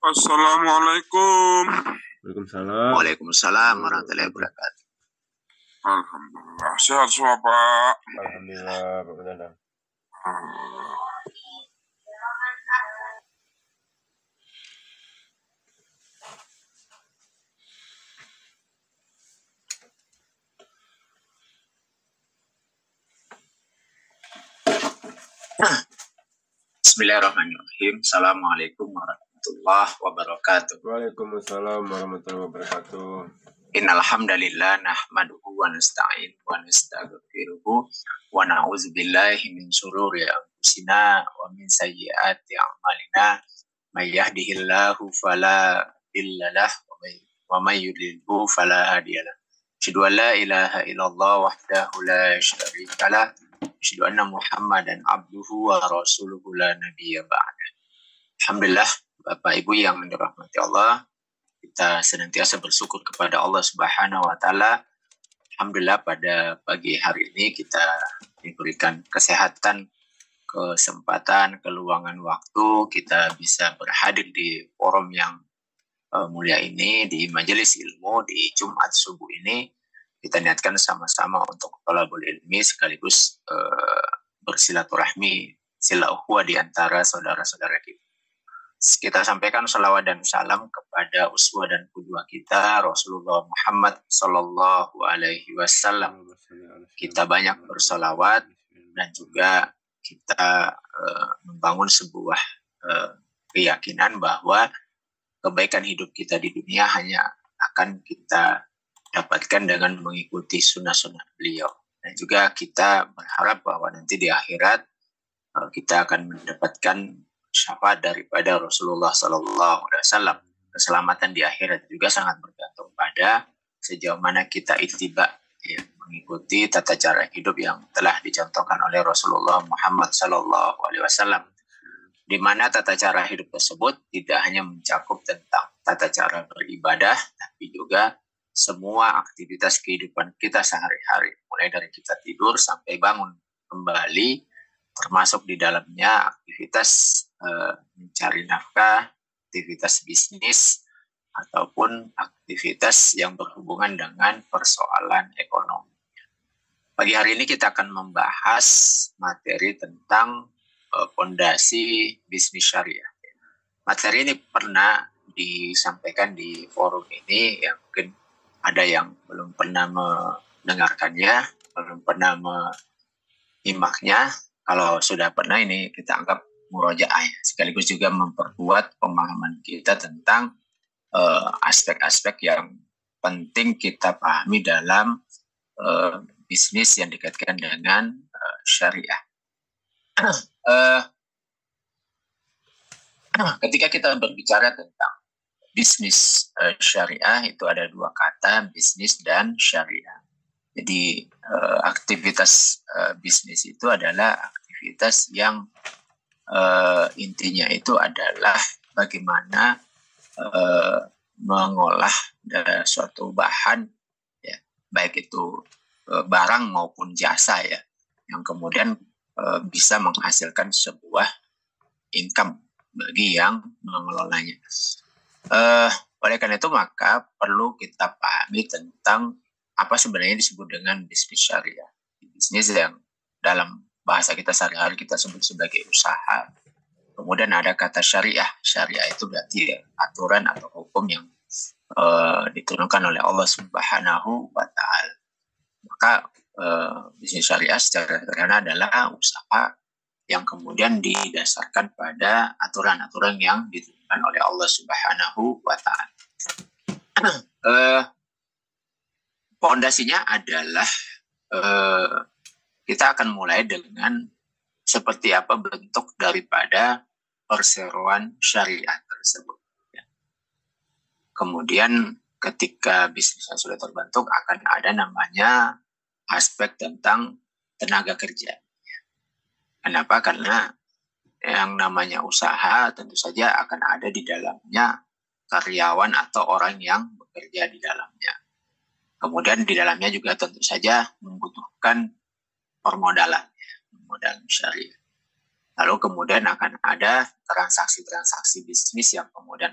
Assalamualaikum. Waalaikumsalam. Waalaikumsalam warahmatullahi wabarakatuh. Alhamdulillah. Sehat semua, Pak. Alhamdulillah, Pak Dadang. Bismillahirrahmanirrahim. Assalamualaikum warahmatullahi wabarakatuh. Waalaikumsalam warahmatullahi wabarakatuh. Innal hamdalillah nahmaduhu wa nasta'in wa nastaghfiruhu wa na'udzu billahi min shururi anfusina wa min sayyiati a'malina. May yahdihillahu fala mudhillalah wa may yudlilhu fala hadiyalah. Asyhadu an la ilaha illallah wahdahu la syarikalah. Asyhadu anna Muhammadan abduhu wa rasuluhu la nabiyya ba'da. Alhamdulillah, Bapak Ibu yang dirahmati Allah, kita senantiasa bersyukur kepada Allah Subhanahu wa taala. Alhamdulillah pada pagi hari ini kita diberikan kesehatan, kesempatan, keluangan waktu, kita bisa berhadir di forum yang mulia ini, di majelis ilmu di Jumat subuh ini. Kita niatkan sama-sama untuk thalabul ilmi sekaligus bersilaturahmi, silaturahmi di antara saudara-saudara kita. Kita sampaikan salawat dan salam kepada uswah dan qudwah kita Rasulullah Muhammad sallallahu alaihi wasallam. Kita banyak bersalawat dan juga kita membangun sebuah keyakinan bahwa kebaikan hidup kita di dunia hanya akan kita dapatkan dengan mengikuti sunnah-sunnah beliau. Dan juga kita berharap bahwa nanti di akhirat kita akan mendapatkan syafaat daripada Rasulullah Sallallahu Alaihi Wasallam. Keselamatan di akhirat juga sangat bergantung pada sejauh mana kita ittiba, ya, mengikuti tata cara hidup yang telah dicontohkan oleh Rasulullah Muhammad Sallallahu Alaihi Wasallam. Di mana tata cara hidup tersebut tidak hanya mencakup tentang tata cara beribadah, tapi juga semua aktivitas kehidupan kita sehari-hari, mulai dari kita tidur sampai bangun kembali, termasuk di dalamnya aktivitas mencari nafkah, aktivitas bisnis, ataupun aktivitas yang berhubungan dengan persoalan ekonomi. Pagi hari ini kita akan membahas materi tentang fondasi bisnis syariah. Materi ini pernah disampaikan di forum ini, yang mungkin ada yang belum pernah mendengarkannya, belum pernah menyimaknya. Kalau sudah pernah, ini kita anggap murojaah, sekaligus juga memperkuat pemahaman kita tentang aspek-aspek yang penting kita pahami dalam bisnis yang dikaitkan dengan syariah. Ketika kita berbicara tentang bisnis syariah, itu ada dua kata, bisnis dan syariah. Jadi aktivitas bisnis itu adalah aktivitas yang intinya itu adalah bagaimana mengolah suatu bahan, ya, baik itu barang maupun jasa, ya, yang kemudian bisa menghasilkan sebuah income bagi yang mengelolanya. Oleh karena itu maka perlu kita pahami tentang apa sebenarnya disebut dengan bisnis syariah. Bisnis yang dalam bahasa kita sehari-hari kita sebut sebagai usaha. Kemudian ada kata syariah. Syariah itu berarti aturan atau hukum yang diturunkan oleh Allah Subhanahu wa Ta'ala. Maka bisnis syariah secara sederhana adalah usaha yang kemudian didasarkan pada aturan-aturan yang diturunkan oleh Allah Subhanahu wa Ta'ala. Pondasinya adalah kita akan mulai dengan seperti apa bentuk daripada perseroan syariah tersebut. Kemudian ketika bisnisnya sudah terbentuk, akan ada namanya aspek tentang tenaga kerja. Kenapa? Karena yang namanya usaha tentu saja akan ada di dalamnya karyawan atau orang yang bekerja di dalamnya. Kemudian di dalamnya juga tentu saja membutuhkan permodalan syariah. Lalu kemudian akan ada transaksi-transaksi bisnis yang kemudian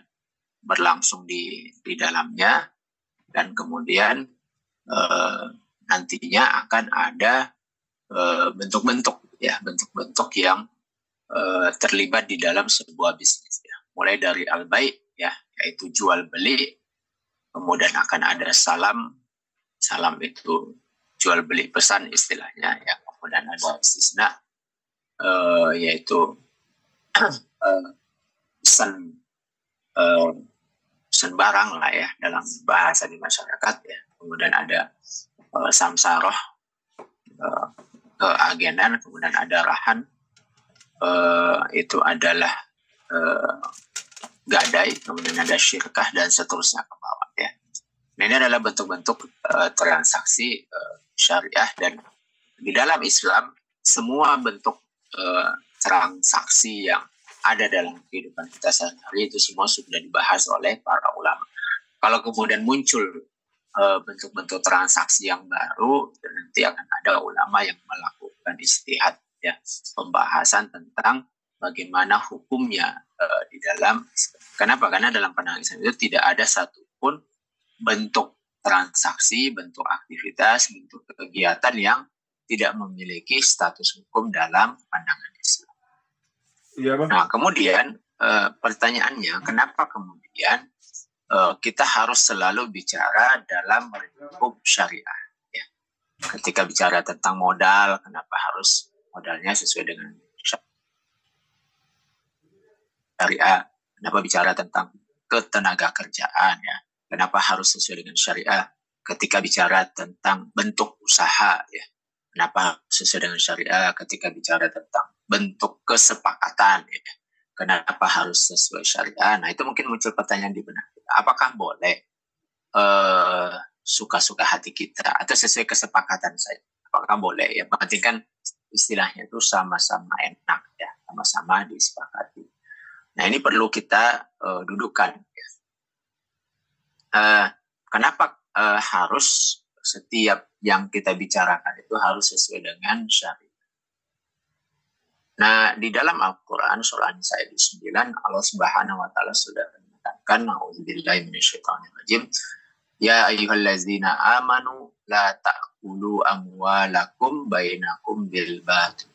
berlangsung di dalamnya, dan kemudian nantinya akan ada bentuk-bentuk yang terlibat di dalam sebuah bisnis ya. Mulai dari al-bai' ya, yaitu jual beli, kemudian akan ada salam itu jual beli pesan istilahnya ya, kemudian ada istisna yaitu pesan barang lah ya dalam bahasa di masyarakat ya. Kemudian ada samsaroh, keagenan, kemudian ada rahan, itu adalah gadai, kemudian ada syirkah dan seterusnya ke bawah ya. Nah, ini adalah bentuk-bentuk transaksi syariah, dan di dalam Islam semua bentuk transaksi yang ada dalam kehidupan kita sehari-hari itu semua sudah dibahas oleh para ulama. Kalau kemudian muncul bentuk-bentuk transaksi yang baru, nanti akan ada ulama yang melakukan ijtihad ya, pembahasan tentang bagaimana hukumnya di dalam Islam. Kenapa? Karena dalam pandangan Islam itu tidak ada satupun bentuk transaksi, bentuk aktivitas, bentuk kegiatan yang tidak memiliki status hukum dalam pandangan Islam. Iya, Bang. Nah, kemudian pertanyaannya, kenapa kemudian kita harus selalu bicara dalam hukum syariah? Ya. Ketika bicara tentang modal, kenapa harus modalnya sesuai dengan syariah? Kenapa bicara tentang ketenaga kerjaan ya? Kenapa harus sesuai dengan syariah? Ketika bicara tentang bentuk usaha ya, kenapa sesuai dengan syariah? Ketika bicara tentang bentuk kesepakatan ya, kenapa harus sesuai syariah? Nah, itu mungkin muncul pertanyaan di benak kita. Apakah boleh suka-suka hati kita atau sesuai kesepakatan saja? Apakah boleh? Yang penting kan istilahnya itu sama-sama enak ya, sama-sama disepakati. Nah, ini perlu kita dudukkan ya. Kenapa harus setiap yang kita bicarakan itu harus sesuai dengan syariah? Nah, di dalam Al-Quran surah An-Nisa ayat 9, Allah Subhanahu wa taala sudah mengatakan, a'udzubillahi minasyaitonirrajim, ya ayyuhallazina amanu la ta'kulu amwalakum bainakum bil batil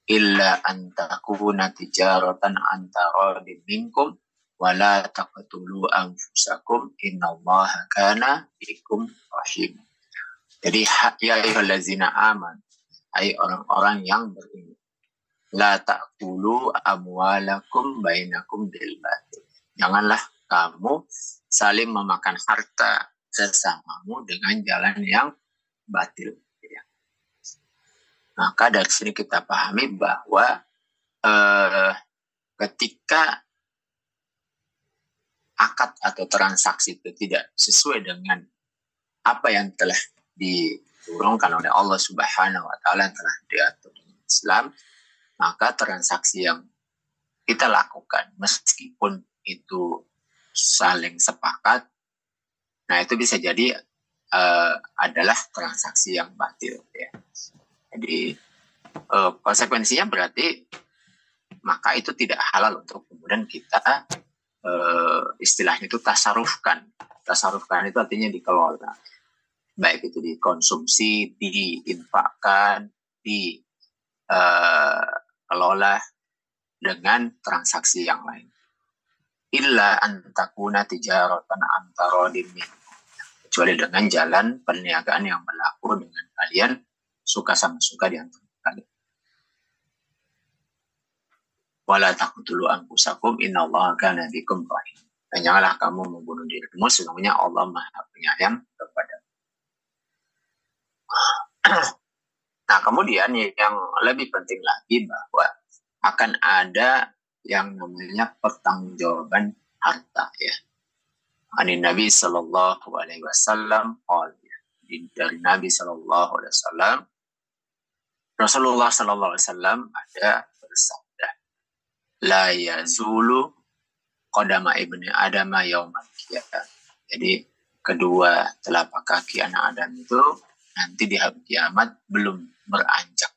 illa an takuna tijaratan an taradin minkum wa la taqtulu anfusakum innallaha kana bikum rahim. Jadi ya ayyuhallazina amanu, hai orang-orang yang beriman, la ta'kulu amwalakum bainakum bil batil. Janganlah kamu saling memakan harta sesamamu dengan jalan yang batil. Ya. Maka dari sini kita pahami bahwa ketika akad atau transaksi itu tidak sesuai dengan apa yang telah diturunkan oleh Allah Subhanahu wa taala, yang telah diatur di Islam, maka transaksi yang kita lakukan meskipun itu saling sepakat, nah itu bisa jadi adalah transaksi yang batil ya. Jadi konsekuensinya berarti maka itu tidak halal untuk kemudian kita istilahnya itu tasarufkan. Tasarufkan itu artinya dikelola, baik itu dikonsumsi, diinfakkan, dikelola dengan transaksi yang lain. Illa antakuna tijaratan antarodin minkum, kecuali dengan jalan perniagaan yang berlaku dengan kalian suka sama suka di antara kalian. Wala taqtulu anfusakum innallaha kana bikum rahim. Dan janganlah kamu membunuh dirimu, sesungguhnya Allah Maha Penyayang kepada. Nah, kemudian yang lebih penting lagi bahwa akan ada yang namanya pertanggungjawaban harta ya. Ani Nabi Sallallahu Alaihi Wasallam, dari Nabi Sallallahu Alaihi Wasallam, Rasulullah Sallallahu Alaihi Wasallam ada bersabda, la yazulu qadama ibni adama yaumal qiyamah. Jadi kedua telapak kaki anak Adam itu nanti di hari kiamat belum beranjak.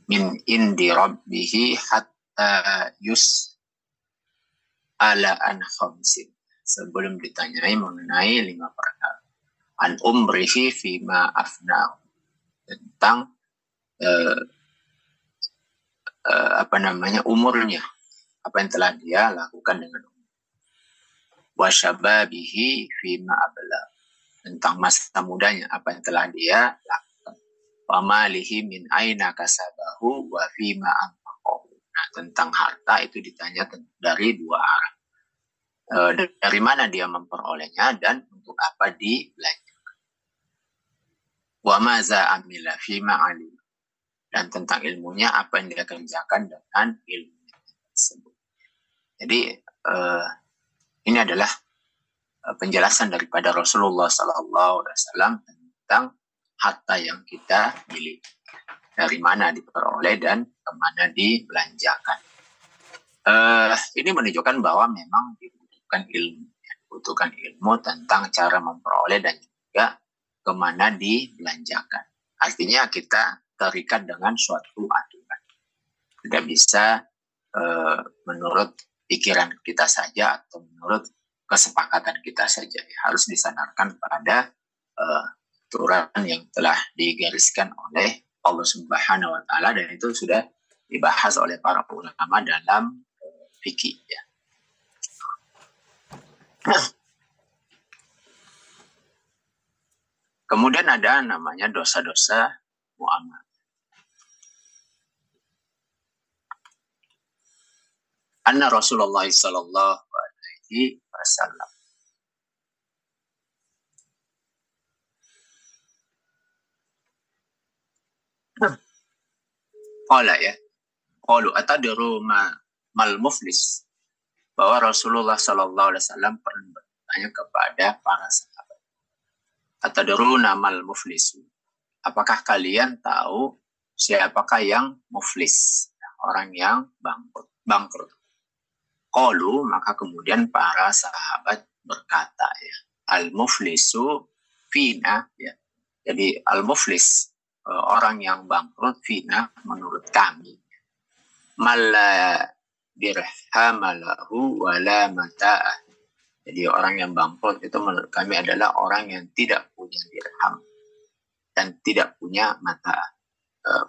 min indi rabbihi hatta yus'ala an khamsin, sebelum ditanyai mengenai 5 perkara. An umrihi fima afnahu, tentang umurnya, apa yang telah dia lakukan dengan umur. Wa syababihi fima abla, tentang masa mudanya, apa yang telah dia lakukan. Wa malihi min aina kasabahu wa fima anfaqahu. Nah, tentang harta itu ditanya dari 2 arah. Dari mana dia memperolehnya dan untuk apa dibelanjakan. Wa maza amila fima alim, dan tentang ilmunya, apa yang dia kerjakan dengan ilmu tersebut. Jadi ini adalah penjelasan daripada Rasulullah SAW tentang harta yang kita miliki, dari mana diperoleh dan kemana dibelanjakan. Ini menunjukkan bahwa memang dibutuhkan ilmu tentang cara memperoleh dan juga kemana dibelanjakan. Artinya kita terikat dengan suatu aturan. Tidak bisa menurut pikiran kita saja atau menurut kesepakatan kita saja. Harus disandarkan pada aturan yang telah digariskan oleh Allah Subhanahu wa Ta'ala, dan itu sudah dibahas oleh para ulama dalam fikih. Ya. Kemudian ada namanya dosa-dosa muamalah. Anna Rasulullah sallallahu alaihi wasallam qala, ya, qalu atadru mal muflis, bahwa Rasulullah sallallahu alaihi wasallam pernah bertanya kepada para sahabat, atadruna mal muflis, apakah kalian tahu siapakah yang muflis, orang yang bangkrut? Qalu, maka kemudian para sahabat berkata, ya, al-muflisu fina, ya. Jadi al-muflis, orang yang bangkrut, fina, menurut kami, malla dirhamalahu wala mata'ah. Jadi orang yang bangkrut itu menurut kami adalah orang yang tidak punya dirham dan tidak punya mata,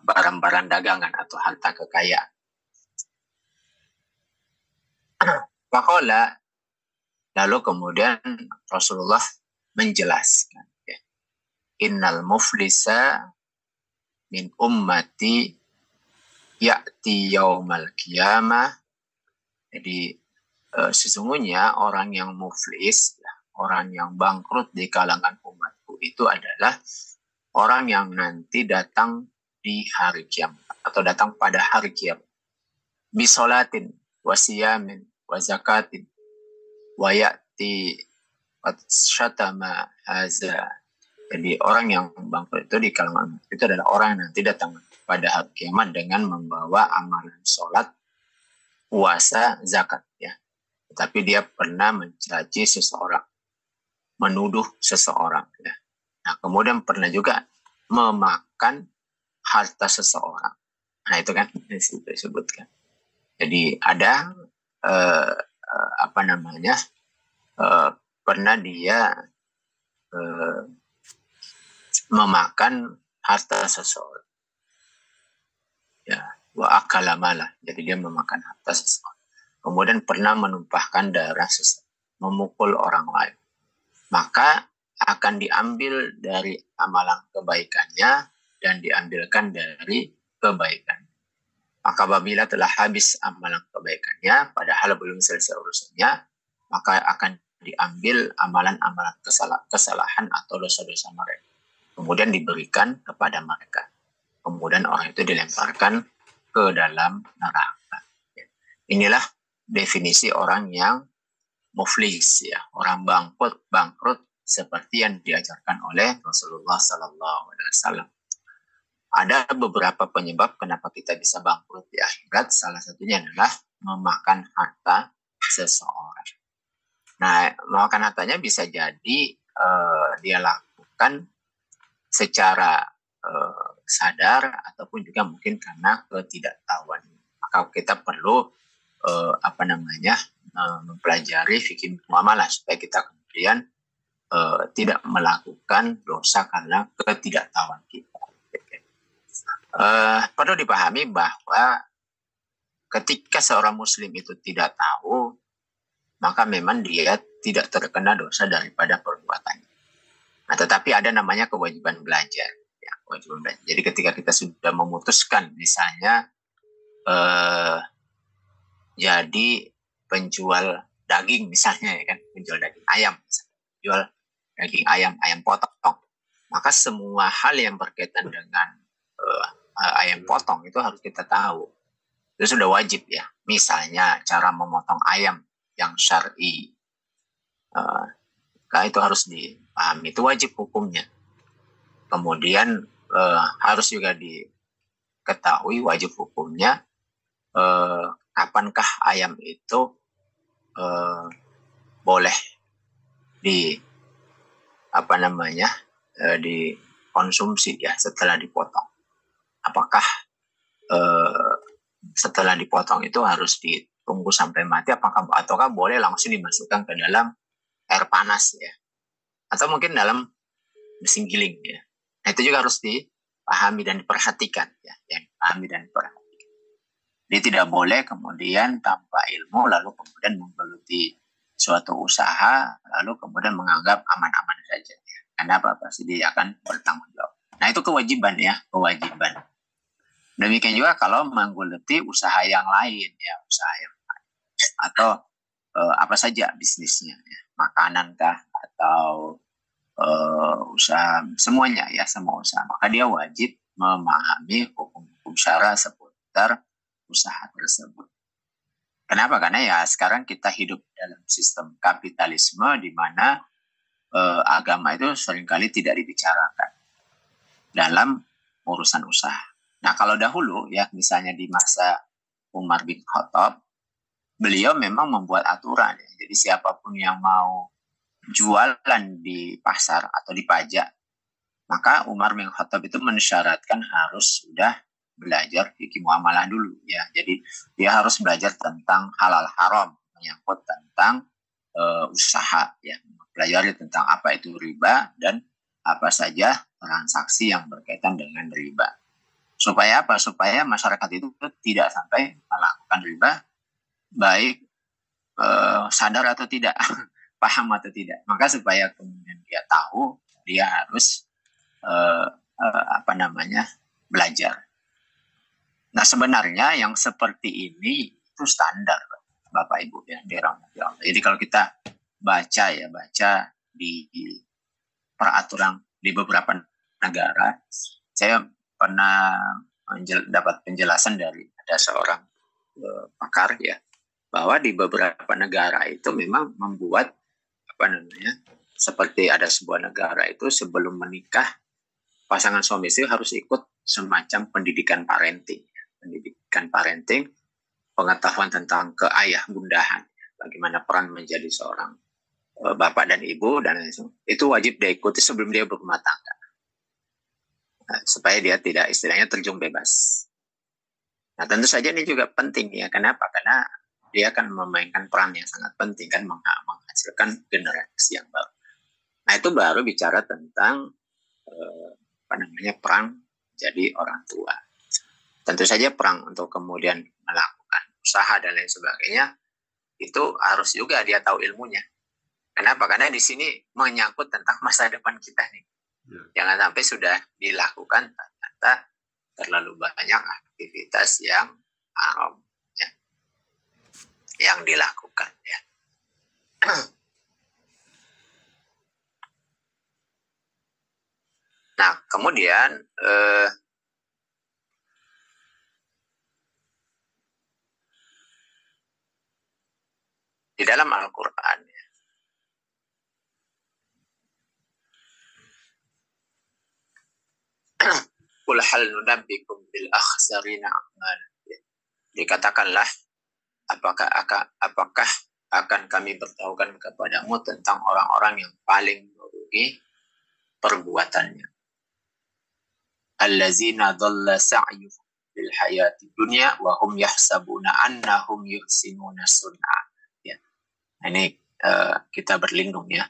barang-barang dagangan atau harta kekayaan. Faqala, lalu kemudian Rasulullah menjelaskan, ya, innal muflisa min ummati ya'ti yaumal qiyamah. Jadi sesungguhnya orang yang muflis, ya, orang yang bangkrut di kalangan umatku itu adalah orang yang nanti datang di hari kiamat atau datang pada hari kiamat. Bisolatin wasiyamin wa zakatin wa ya'ti syatama haza. Jadi orang yang bangkrut itu di kalangan itu adalah orang yang nanti datang pada hari kiamat dengan membawa amalan sholat, puasa, zakat, ya. Tetapi dia pernah mencaci seseorang, menuduh seseorang, ya. Nah, kemudian pernah juga memakan harta seseorang. Nah, itu kan disebutkan. Jadi ada pernah dia memakan harta seseorang, ya, wa akala malah, jadi dia memakan harta seseorang. Kemudian pernah menumpahkan darah seseorang, memukul orang lain, maka akan diambil dari amalan kebaikannya dan diambilkan dari kebaikan. Maka apabila telah habis amalan kebaikannya, padahal belum selesai urusannya, maka akan diambil amalan-amalan kesalahan atau dosa-dosa mereka, kemudian diberikan kepada mereka. Kemudian orang itu dilemparkan ke dalam neraka. Inilah definisi orang yang muflis, ya, orang bangkrut seperti yang diajarkan oleh Rasulullah SAW. Ada beberapa penyebab kenapa kita bisa bangkrut di akhirat. Salah satunya adalah memakan harta seseorang. Nah, memakan hartanya bisa jadi dia lakukan secara sadar ataupun juga mungkin karena ketidaktahuan. Maka kita perlu mempelajari fikih muamalah supaya kita kemudian tidak melakukan dosa karena ketidaktahuan kita. Perlu dipahami bahwa ketika seorang muslim itu tidak tahu, maka memang dia tidak terkena dosa daripada perbuatannya. Nah, tetapi ada namanya kewajiban belajar. Ya, kewajiban belajar. Jadi ketika kita sudah memutuskan, misalnya jadi penjual daging misalnya, ya kan, penjual daging ayam, jual daging ayam potong, maka semua hal yang berkaitan dengan ayam potong itu harus kita tahu. Itu sudah wajib ya. Misalnya cara memotong ayam yang syar'i, itu harus dipahami, itu wajib hukumnya. Kemudian harus juga diketahui wajib hukumnya, kapankah ayam itu boleh dikonsumsi ya setelah dipotong. Apakah setelah dipotong itu harus ditunggu sampai mati, ataukah boleh langsung dimasukkan ke dalam air panas ya, atau mungkin dalam mesin giling ya. Nah, itu juga harus dipahami dan diperhatikan ya, dipahami dan diperhatikan. Jadi tidak boleh kemudian tanpa ilmu lalu kemudian menggeluti suatu usaha lalu kemudian menganggap aman-aman saja ya. Karena pasti dia akan bertanggung jawab. Nah, itu kewajiban ya, kewajiban. Demikian juga kalau menggeluti usaha yang lain ya, atau apa saja bisnisnya ya, makanan kah atau usaha, semuanya ya, semua usaha, maka dia wajib memahami hukum-hukum syara seputar usaha tersebut. Kenapa? Karena ya sekarang kita hidup dalam sistem kapitalisme di mana agama itu seringkali tidak dibicarakan dalam urusan usaha. Nah, kalau dahulu ya, misalnya di masa Umar bin Khattab, beliau memang membuat aturan ya. Jadi siapapun yang mau jualan di pasar atau di pajak, maka Umar bin Khattab itu mensyaratkan harus sudah belajar fikih muamalah dulu ya. Jadi dia harus belajar tentang halal haram, menyangkut tentang usaha ya, pelajari tentang apa itu riba dan apa saja transaksi yang berkaitan dengan riba. Supaya apa? Supaya masyarakat itu tidak sampai melakukan riba, baik sadar atau tidak, paham atau tidak. Maka supaya kemudian dia tahu, dia harus belajar. Nah, sebenarnya yang seperti ini itu standar, Bapak Ibu ya, Jadi kalau kita baca di peraturan di beberapa negara, saya pernah dapat penjelasan dari ada seorang pakar ya, bahwa di beberapa negara itu memang membuat seperti ada sebuah negara itu sebelum menikah pasangan suami istri harus ikut semacam pendidikan parenting, pengetahuan tentang keayah bundahan, bagaimana peran menjadi seorang bapak dan ibu, dan itu wajib dia ikuti sebelum dia berumah tangga. Supaya dia tidak istilahnya terjun bebas. Nah, tentu saja ini juga penting ya. Kenapa? Karena dia akan memainkan peran yang sangat penting kan, menghasilkan generasi yang baru. Nah, itu baru bicara tentang perang jadi orang tua. Tentu saja perang untuk kemudian melakukan usaha dan lain sebagainya itu harus juga dia tahu ilmunya. Kenapa? Karena di sini menyangkut tentang masa depan kita nih. Jangan sampai sudah dilakukan ternyata terlalu banyak aktivitas yang haram ya, yang dilakukan ya. Nah, kemudian di dalam Al-Quran ya, Qul hal nunabbikum bil akhsarina a'mal. Dikatakanlah, apakah akan kami beritahukan kepadamu tentang orang-orang yang paling merugi perbuatannya. allazina dhalla sa'yuhum fil hayati dunya wa hum yahsabuna annahum yuhsinuna sun'a. Ya. Ini kita berlindung ya.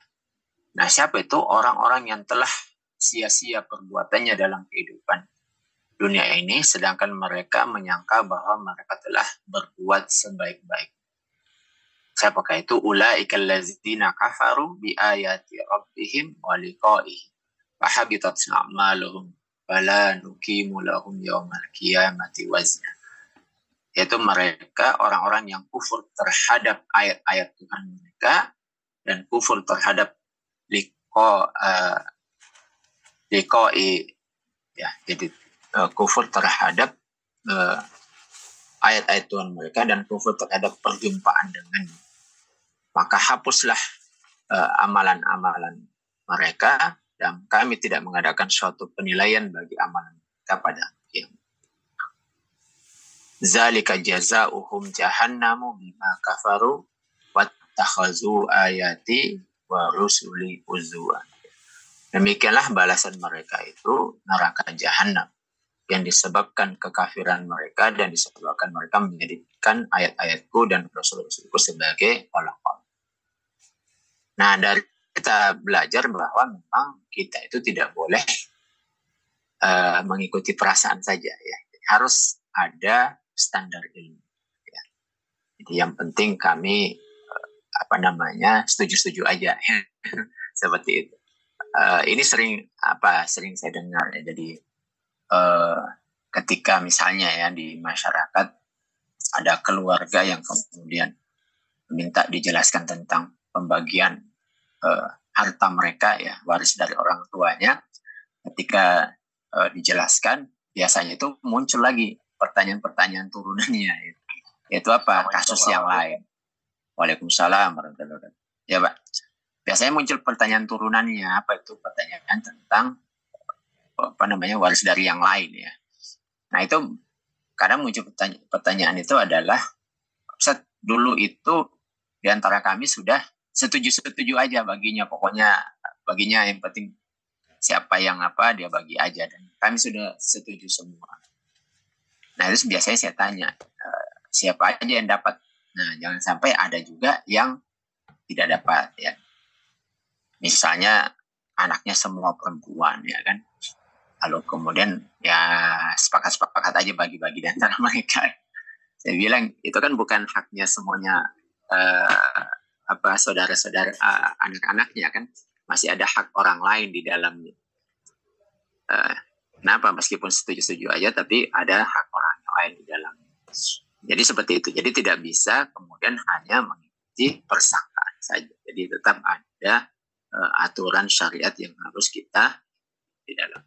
Nah, siapa itu? Orang-orang yang telah sia-sia perbuatannya dalam kehidupan dunia ini, sedangkan mereka menyangka bahwa mereka telah berbuat sebaik-baik. Siapakah itu? Ulaikal ladzina kafaru bi ayati rabbihim wa liqa'ihi fa habitat a'maluhum fala nuqimu lahum yaumal qiyamati wazna. Yaitu mereka orang-orang yang kufur terhadap ayat-ayat Tuhan mereka dan kufur terhadap liqa'i, ya, jadi kufur terhadap ayat-ayat Tuhan mereka dan kufur terhadap perjumpaan dengan, maka hapuslah amalan-amalan mereka dan kami tidak mengadakan suatu penilaian bagi amalan mereka pada kiamat. Zalika jazaohum jahannamu bima kafaru wattakhazu ayati wa rusuli uzwa. Demikianlah balasan mereka itu neraka jahanam yang disebabkan kekafiran mereka dan disebabkan mereka menjadikan ayat-ayatku dan rasul-rasulku sebagai olok-olok. Nah, dari kita belajar bahwa memang kita itu tidak boleh mengikuti perasaan saja ya. Harus ada standar ilmu ya. Jadi yang penting kami setuju-setuju aja ya. Seperti itu. Ini sering saya dengar ya. Jadi ketika misalnya ya di masyarakat ada keluarga yang kemudian minta dijelaskan tentang pembagian harta mereka ya, waris dari orang tuanya, ketika dijelaskan biasanya itu muncul lagi pertanyaan-pertanyaan turunannya yaitu apa? Kasus yang lain. Waalaikumsalam warahmatullahi wabarakatuh. Ya Pak, biasanya muncul pertanyaan turunannya, apa itu? Pertanyaan tentang waris dari yang lain ya. Nah itu kadang muncul pertanyaan itu adalah, Ustaz, dulu itu diantara kami sudah setuju-setuju aja baginya, pokoknya baginya yang penting siapa yang dia bagi aja, dan kami sudah setuju semua. Nah itu biasanya saya tanya, siapa aja yang dapat? Nah jangan sampai ada juga yang tidak dapat ya. Misalnya anaknya semua perempuan ya kan, lalu kemudian ya sepakat aja bagi-bagi di antara mereka. Saya bilang itu kan bukan haknya semuanya saudara-saudara anak-anaknya kan, masih ada hak orang lain di dalamnya. Kenapa meskipun setuju-setuju aja tapi ada hak orang lain di dalamnya. Jadi seperti itu. Jadi tidak bisa kemudian hanya mengikuti persangkaan saja. Jadi tetap ada aturan syariat yang harus kita di dalam.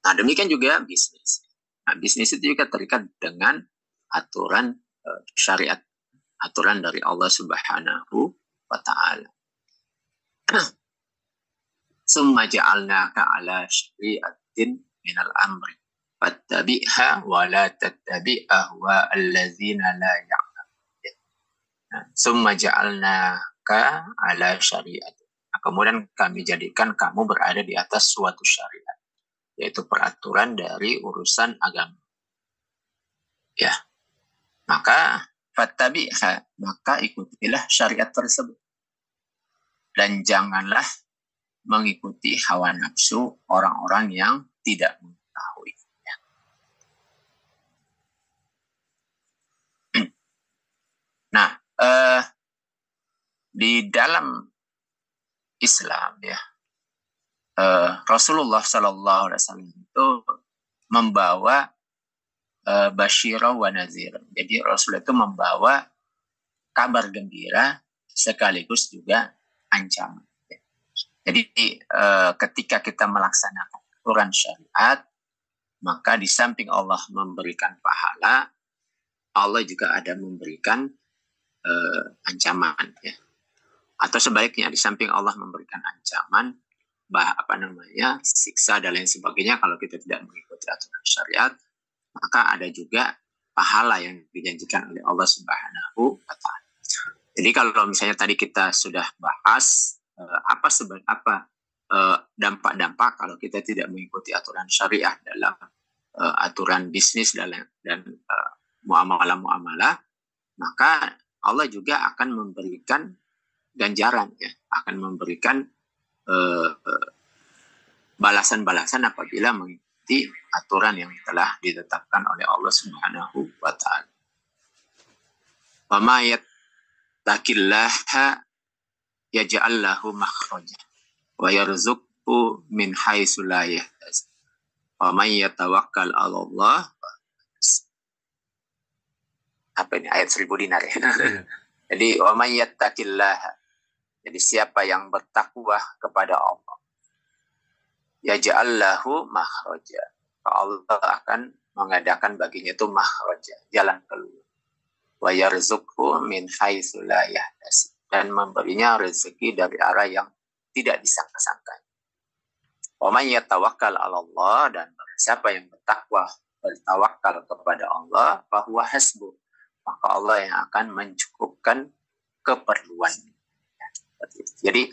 Nah demikian juga bisnis. Nah bisnis itu juga terikat dengan aturan syariat, aturan dari Allah Subhanahu wa ta'ala. Summa ja'alnaka ala syari'atin minal amri fattabi'ha wa la tattabi' ahwa allazina la ya'lamun. Summa ja'alnaka ala syari'atin. Nah, kemudian kami jadikan kamu berada di atas suatu syariat, yaitu peraturan dari urusan agama. Ya. Maka fattabi'ha, maka ikutilah syariat tersebut. Dan janganlah mengikuti hawa nafsu orang-orang yang tidak mengetahui. Ya. Nah, di dalam Islam ya, Rasulullah Sallallahu Alaihi Wasallam itu membawa basyira wa nazir. Jadi Rasul itu membawa kabar gembira sekaligus juga ancaman. Jadi ketika kita melaksanakan aturan syariat, maka di samping Allah memberikan pahala, Allah juga ada memberikan ancaman ya. Atau sebaliknya, di samping Allah memberikan ancaman, siksa dan lain sebagainya kalau kita tidak mengikuti aturan syariat, maka ada juga pahala yang dijanjikan oleh Allah Subhanahu wa ta'ala. Jadi kalau misalnya tadi kita sudah bahas apa dampak-dampak kalau kita tidak mengikuti aturan syariah dalam aturan bisnis dan muamalah-muamalah, maka Allah juga akan memberikan ganjaran, ya, akan memberikan balasan-balasan apabila mengikuti aturan yang telah ditetapkan oleh Allah Subhanahu wa taala. Wa may yattaqillaha yaj'al lahu makhraja wa yarzuqhu min haitsu la yahtasib. Wa may yatawakkal 'ala Allah. Apa ini ayat 1000 dinar ya. Jadi wa may yattaqillaha. Jadi siapa yang bertakwa kepada Allah, yaj'al lahu makhraja. Allah akan mengadakan baginya itu makhraja, jalan keluar. Wa yarzuqhu min haitsu la yahtasib, dan memberinya rezeki dari arah yang tidak disangka-sangka. Wa may yatawakkal 'ala Allah, dan siapa yang bertawakal kepada Allah, fahuwa hasbuh, maka Allah yang akan mencukupkan keperluannya. Jadi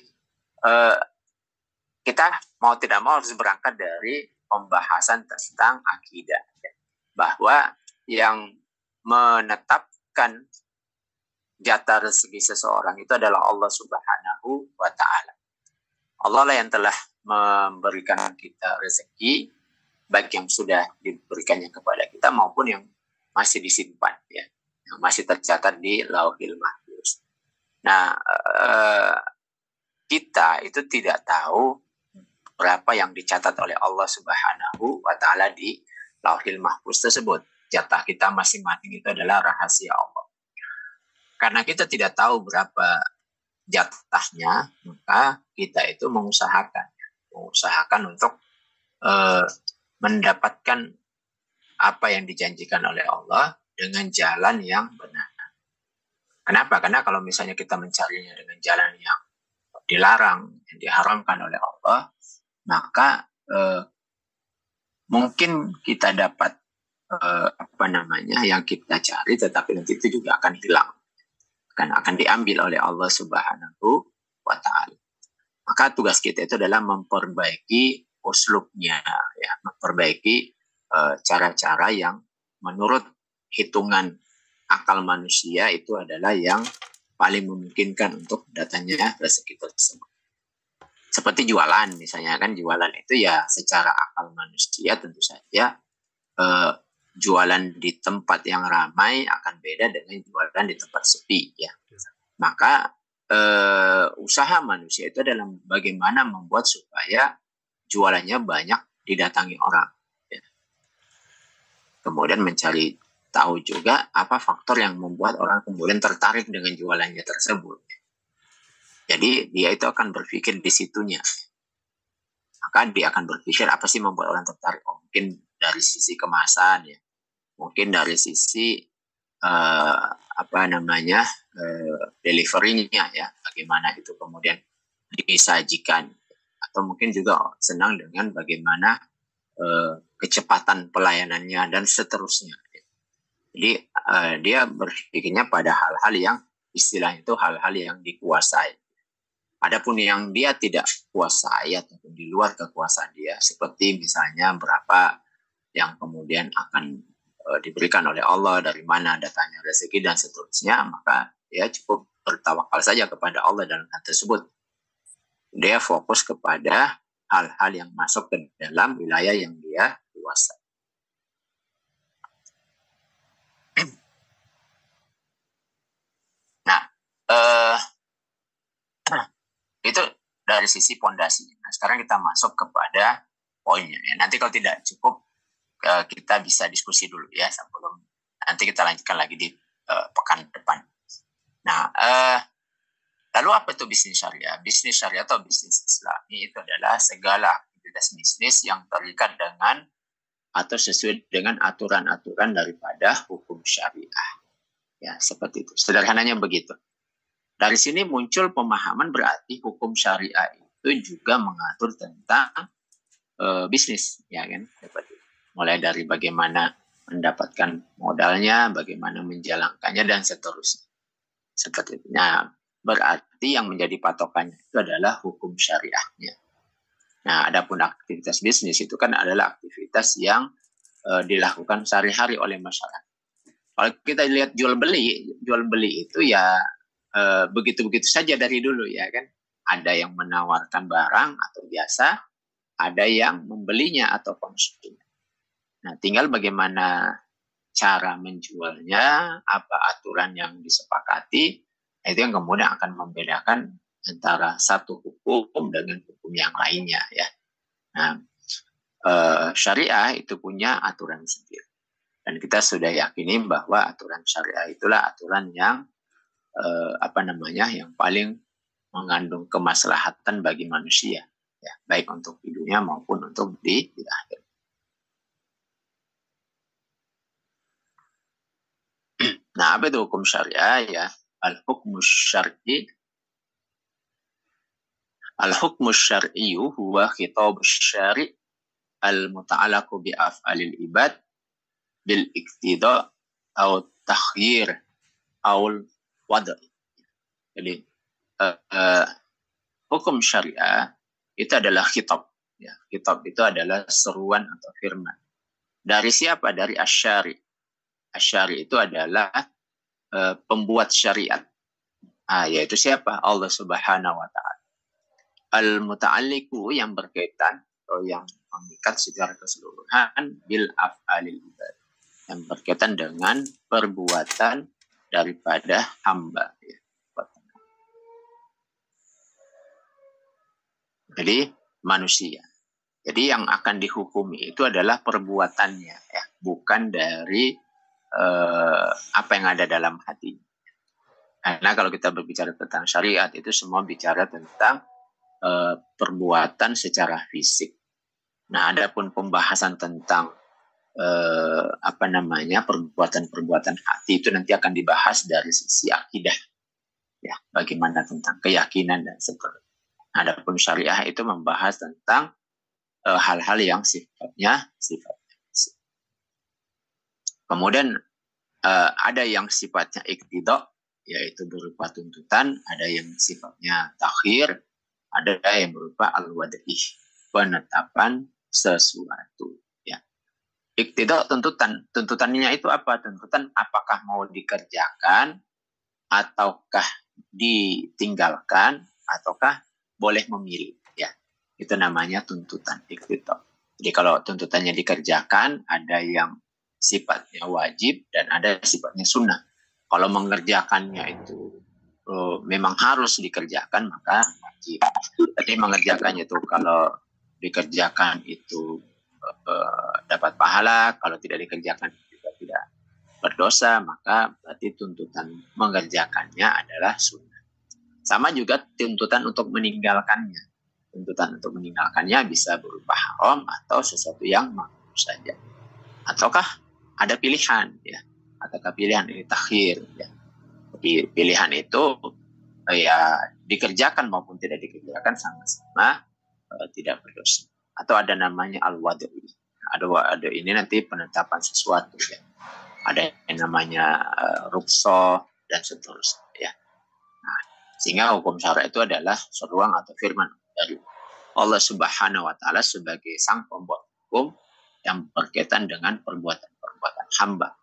kita mau tidak mau harus berangkat dari pembahasan tentang akidah, bahwa yang menetapkan jatah rezeki seseorang itu adalah Allah Subhanahu wa taala. Allah lah yang telah memberikan kita rezeki, baik yang sudah diberikannya kepada kita maupun yang masih disimpan, ya, yang masih tercatat di Lauhil Mahfuz. Nah, kita itu tidak tahu berapa yang dicatat oleh Allah Subhanahu wa taala di Lauhil Mahfuz tersebut. Jatah kita masing-masing itu adalah rahasia Allah. Karena kita tidak tahu berapa jatahnya, maka kita itu mengusahakan untuk mendapatkan apa yang dijanjikan oleh Allah dengan jalan yang benar. Kenapa? Karena kalau misalnya kita mencarinya dengan jalan yang dilarang, yang diharamkan oleh Allah, maka mungkin kita dapat yang kita cari, tetapi nanti itu juga akan hilang, akan diambil oleh Allah Subhanahu wa taala. Maka tugas kita itu adalah memperbaiki uslubnya, ya, memperbaiki cara-cara yang menurut hitungan akal manusia itu adalah yang paling memungkinkan untuk datangnya rezeki tersebut. Seperti jualan misalnya, kan jualan itu ya secara akal manusia tentu saja jualan di tempat yang ramai akan beda dengan jualan di tempat sepi, ya. Maka usaha manusia itu adalah bagaimana membuat supaya jualannya banyak didatangi orang, ya. Kemudian mencari tahu juga apa faktor yang membuat orang kemudian tertarik dengan jualannya tersebut. Jadi dia itu akan berpikir di situnya. Maka dia akan berpikir apa sih membuat orang tertarik. Mungkin dari sisi kemasan, ya. Mungkin dari sisi delivery-nya, ya. Bagaimana itu kemudian disajikan. Atau mungkin juga senang dengan bagaimana kecepatan pelayanannya dan seterusnya. Jadi dia berpikirnya pada hal-hal yang istilahnya itu hal-hal yang dikuasai. Adapun yang dia tidak kuasai ataupun di luar kekuasaan dia, seperti misalnya berapa yang kemudian akan diberikan oleh Allah, dari mana datangnya rezeki dan seterusnya, maka dia cukup bertawakal saja kepada Allah dalam hal tersebut. Dia fokus kepada hal-hal yang masuk ke dalam wilayah yang dia kuasai. Itu dari sisi pondasi. Nah, sekarang kita masuk kepada poinnya, ya. Nanti kalau tidak cukup kita bisa diskusi dulu, ya, sebelum nanti kita lanjutkan lagi di pekan depan. Nah, lalu apa itu bisnis syariah? Bisnis syariah atau bisnis Islami itu adalah segala aktivitas bisnis yang terikat dengan atau sesuai dengan aturan-aturan daripada hukum syariah. Ya, seperti itu. Sederhananya begitu. Dari sini muncul pemahaman berarti hukum syariah itu juga mengatur tentang bisnis, ya kan? Mulai dari bagaimana mendapatkan modalnya, bagaimana menjalankannya dan seterusnya. Seperti itu. Nah, berarti yang menjadi patokannya itu adalah hukum syariahnya. Nah, adapun aktivitas bisnis itu kan adalah aktivitas yang dilakukan sehari-hari oleh masyarakat. Kalau kita lihat jual beli itu ya begitu-begitu saja dari dulu ya kan. Ada yang menawarkan barang atau biasa, ada yang membelinya atau konsumsi. Nah, tinggal bagaimana cara menjualnya, apa aturan yang disepakati, itu yang kemudian akan membedakan antara satu hukum dengan hukum yang lainnya ya. Nah, syariah itu punya aturan sendiri. Dan kita sudah yakini bahwa aturan syariah itulah aturan yang yang paling mengandung kemaslahatan bagi manusia, ya, baik untuk di dunia maupun untuk di akhir. Nah, apa itu hukum syariah ya? Al-hukmus syar'i Al-hukmus syar'i huwa khitabus syari' al-muta'allaqu bi af'alil ibad bil iktida' atau takhyir atau wad'. Jadi hukum syariah itu adalah khitab. Ya, khitab itu adalah seruan atau firman. Dari siapa? Dari asyari. Asyari itu adalah pembuat syariat. Yaitu siapa? Allah Subhanahu wa Ta'ala. Al-muta'alliqu yang berkaitan atau yang mengikat secara keseluruhan bil af'alil ibad, yang berkaitan dengan perbuatan daripada hamba. Ya. Jadi manusia. Jadi yang akan dihukumi itu adalah perbuatannya, ya, bukan dari apa yang ada dalam hati. Karena kalau kita berbicara tentang syariat itu semua bicara tentang perbuatan secara fisik. Nah, adapun pembahasan tentang perbuatan-perbuatan hati itu nanti akan dibahas dari sisi akidah, ya, bagaimana tentang keyakinan dan seterusnya. Adapun syariah itu membahas tentang hal-hal yang sifatnya fisik. Kemudian ada yang sifatnya iktida, yaitu berupa tuntutan, ada yang sifatnya takhir, ada yang berupa al-wad'ih, penetapan sesuatu. Ya. Iktida tuntutan. Tuntutannya itu apa? Tuntutan apakah mau dikerjakan, ataukah ditinggalkan, ataukah boleh memilih. Ya. Itu namanya tuntutan iktida. Jadi kalau tuntutannya dikerjakan, ada yang sifatnya wajib dan ada sifatnya sunnah. Kalau mengerjakannya itu memang harus dikerjakan, maka wajib. Tapi mengerjakannya itu kalau dikerjakan itu dapat pahala, kalau tidak dikerjakan juga tidak berdosa, maka berarti tuntutan mengerjakannya adalah sunnah. Sama juga tuntutan untuk meninggalkannya. Tuntutan untuk meninggalkannya bisa berupa haram atau sesuatu yang makruh saja. Ataukah ada pilihan, ya? Ataukah pilihan ini takhir, ya? Jadi pilihan itu ya dikerjakan maupun tidak dikerjakan sama-sama tidak berdosa. Atau ada namanya al-wad'i. Ada ini nanti penetapan sesuatu, ya. Ada yang namanya rukso dan seterusnya, ya. Nah, sehingga hukum syara itu adalah seruan atau firman dari Allah Subhanahu wa Ta'ala sebagai sang pembuat hukum yang berkaitan dengan perbuatan-perbuatan hamba,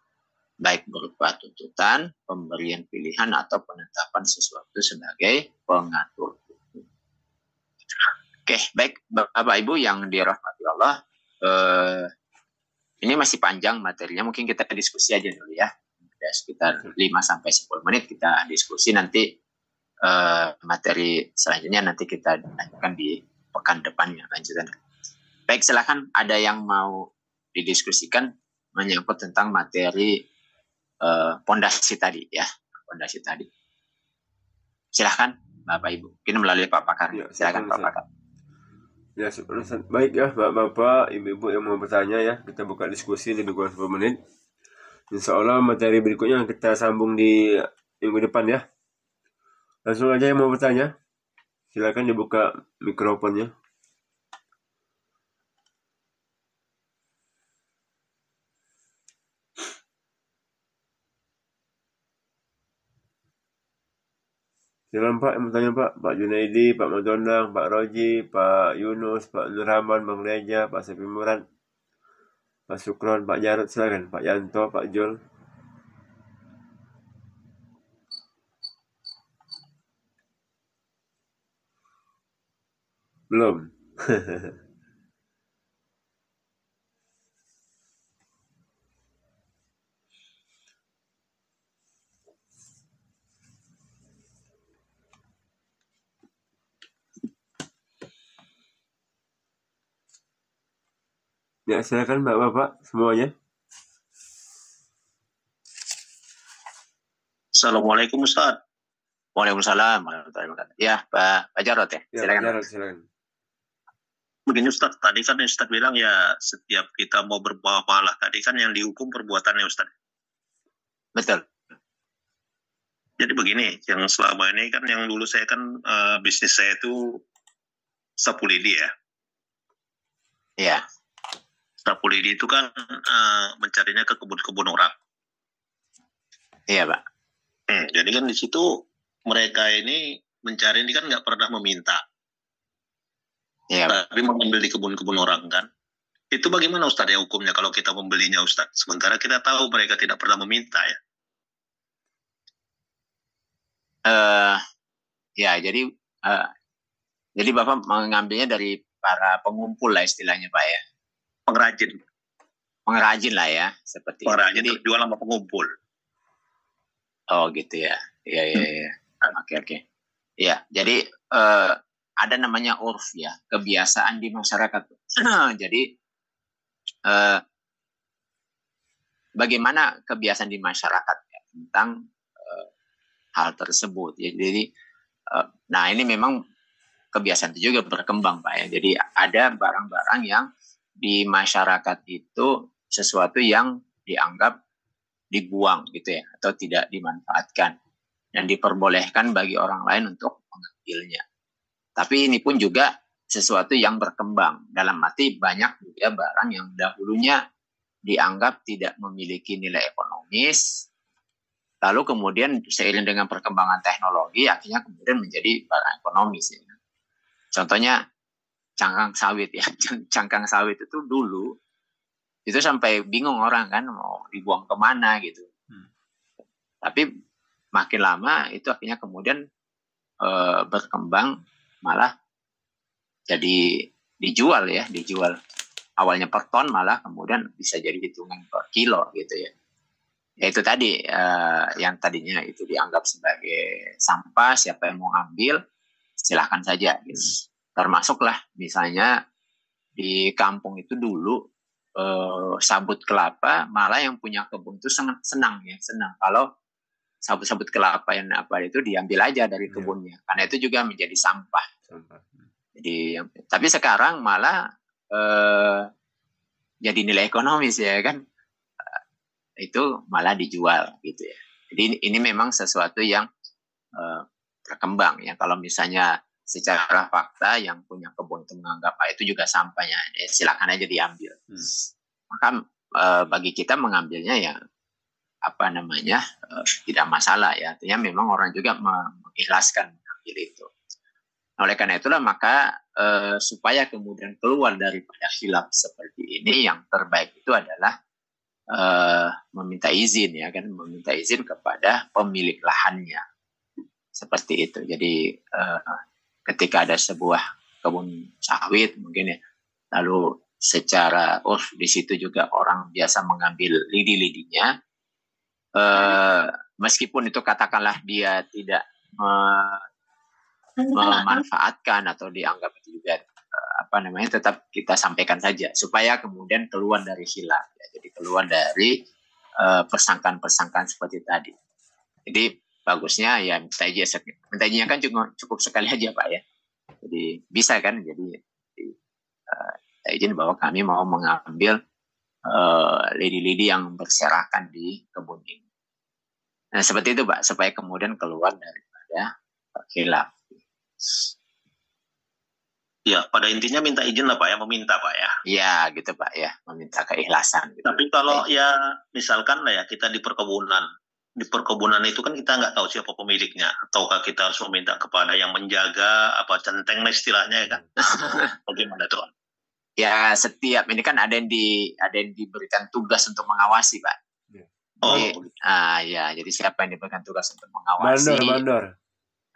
baik berupa tuntutan, pemberian pilihan, atau penetapan sesuatu sebagai pengatur hukum. Oke, baik Bapak Ibu yang dirahmati Allah, ini masih panjang materinya, mungkin kita diskusi aja dulu ya. Ada sekitar 5-10 menit kita diskusi, nanti materi selanjutnya nanti kita lanjutkan di pekan depannya lanjutan. Baik, silakan ada yang mau didiskusikan menyangkut tentang materi pondasi tadi, ya, pondasi tadi. Silakan Bapak Ibu, mungkin melalui Pak Pakar. Ya, silakan Pak Pakar. Ya, baik ya Bapak, Ibu-Ibu yang mau bertanya ya, kita buka diskusi lebih kurang 10 menit. Insya Allah materi berikutnya kita sambung di minggu depan ya. Langsung aja yang mau bertanya, silakan dibuka mikrofonnya. Silakan Pak, yang bertanya Pak. Pak Junaidi, Pak Madondang, Pak Roji, Pak Yunus, Pak Nurrahman, Bang Reja, Pak Sapi Murad, Pak Sukron, Pak Jarod, silakan. Pak Yanto, Pak Jul. Belum. Ya, silakan Bapak-bapak semuanya. Assalamualaikum Ustaz. Waalaikumsalam warahmatullahi wabarakatuh. Ya, Pak Jarod ya. Ya, Pak Silakan. Jarod, silakan. Begini Ustaz, tadi kan Ustaz bilang ya setiap kita mau berbuat malah, tadi kan yang dihukum perbuatannya Ustaz. Betul. Jadi begini, yang selama ini kan yang dulu saya kan bisnis saya itu sapu lidi ya. Iya. Sapu lidi itu kan mencarinya ke kebun-kebun orang. Iya, Pak. Jadi kan di situ mereka ini mencari ini kan nggak pernah meminta. Iya, Pak. Tapi mengambil di kebun-kebun orang kan. Itu bagaimana Ustaz ya hukumnya kalau kita membelinya Ustaz? Sementara kita tahu mereka tidak pernah meminta ya. Ya, jadi Bapak mengambilnya dari para pengumpul lah istilahnya Pak ya. Pengrajin lah ya, seperti pengrajin itu. Jadi jual sama pengumpul. Oh gitu ya. Iya. Oke. Iya, jadi ada namanya urf ya, kebiasaan di masyarakat. Jadi bagaimana kebiasaan di masyarakat ya, tentang hal tersebut ya. Jadi nah ini memang kebiasaan itu juga berkembang Pak ya. Jadi ada barang-barang yang di masyarakat itu sesuatu yang dianggap dibuang gitu ya, atau tidak dimanfaatkan dan diperbolehkan bagi orang lain untuk mengambilnya. Tapi ini pun juga sesuatu yang berkembang, dalam arti banyak juga barang yang dahulunya dianggap tidak memiliki nilai ekonomis, lalu kemudian seiring dengan perkembangan teknologi akhirnya kemudian menjadi barang ekonomis ya. Contohnya cangkang sawit ya. Cangkang sawit itu dulu itu sampai bingung orang kan mau dibuang kemana gitu. Tapi makin lama itu akhirnya kemudian berkembang malah jadi dijual. Awalnya per ton malah kemudian bisa jadi hitungan per kilo gitu ya. Ya itu tadi yang tadinya itu dianggap sebagai sampah, siapa yang mau ambil silahkan saja gitu. Termasuklah misalnya di kampung itu dulu sabut kelapa, malah yang punya kebun itu senang kalau sabut-sabut kelapa yang apa itu diambil aja dari kebunnya, karena itu juga menjadi sampah. Jadi tapi sekarang malah jadi nilai ekonomis ya kan, itu malah dijual gitu ya. Jadi ini memang sesuatu yang berkembang ya. Kalau misalnya secara fakta yang punya kebun itu menganggap itu juga sampahnya, silakan aja diambil. Maka bagi kita mengambilnya ya tidak masalah ya. Artinya memang orang juga mengikhlaskan mengambil itu. Oleh karena itulah maka supaya kemudian keluar daripada khilaf seperti ini, yang terbaik itu adalah meminta izin ya kan, meminta izin kepada pemilik lahannya. Seperti itu. Jadi ketika ada sebuah kebun sawit mungkin ya, lalu secara di situ juga orang biasa mengambil lidi-lidinya, meskipun itu katakanlah dia tidak memanfaatkan atau dianggap itu juga tetap kita sampaikan saja supaya kemudian keluar dari khilaf ya. Jadi keluar dari persangkaan-persangkaan seperti tadi. Jadi bagusnya ya minta izinnya kan cukup sekali aja Pak ya. Jadi bisa kan, jadi izin bahwa kami mau mengambil lidi-lidi yang berserakan di kebun ini. Nah seperti itu Pak, supaya kemudian keluar daripada khilaf. Ya, pada intinya minta izin lah Pak ya, meminta Pak ya. Ya gitu Pak ya, meminta keikhlasan. Gitu. Tapi kalau ya misalkan lah ya kita di perkebunan, di perkebunan itu kan kita nggak tahu siapa pemiliknya, ataukah kita harus meminta kepada yang menjaga, apa centeng lah istilahnya ya kan? Bagaimana tuh? Ya setiap ini kan ada yang diberikan tugas untuk mengawasi, Pak. Oh, Jadi, jadi siapa yang diberikan tugas untuk mengawasi? Mandor.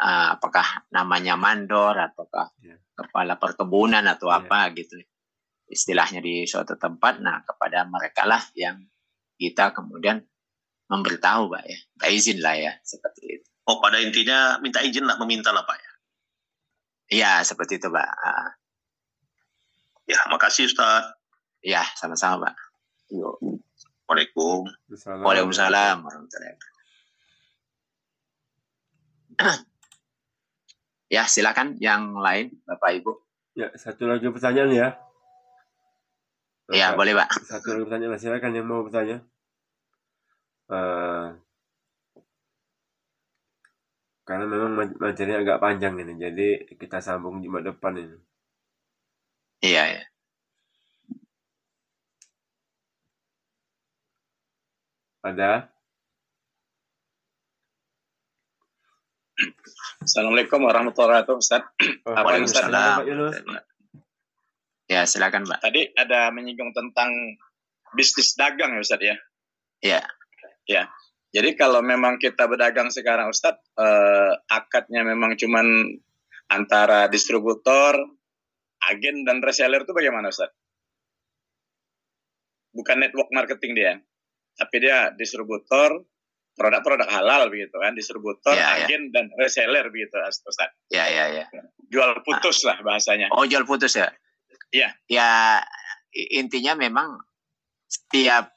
Apakah namanya mandor, ataukah kepala perkebunan atau apa gitu, istilahnya di suatu tempat. Nah, kepada mereka lah yang kita kemudian memberitahu, Pak ya, minta izin lah ya, seperti itu. Oh, pada intinya minta izin lah, meminta lah Pak ya. Iya, seperti itu, Pak. Ya, makasih Ustaz. Ya, sama-sama, Pak. Yuk. Waalaikumsalam warahmatullahi wabarakatuh. Ya, silakan yang lain, Bapak Ibu. Ya, satu lagi pertanyaan ya. Ya, boleh, Pak. Satu lagi pertanyaan, silakan yang mau bertanya. Karena memang materinya agak panjang ini, jadi kita sambung Jumat depan ini. Iya, ya. Ada? Assalamualaikum warahmatullahi wabarakatuh, Ustaz. Waalaikumsalam. Ya, silakan, Pak. Tadi ada menyinggung tentang bisnis dagang ya, Ustaz ya? Iya. Ya. Jadi kalau memang kita berdagang sekarang, Ustaz, akadnya memang cuman antara distributor, agen, dan reseller itu bagaimana, Ustaz? Bukan network marketing dia, tapi dia distributor, produk-produk halal begitu kan, distributor, agen, dan reseller begitu, Ustaz. Ya. Jual putus lah bahasanya. Oh, jual putus ya? Iya. Ya, intinya memang setiap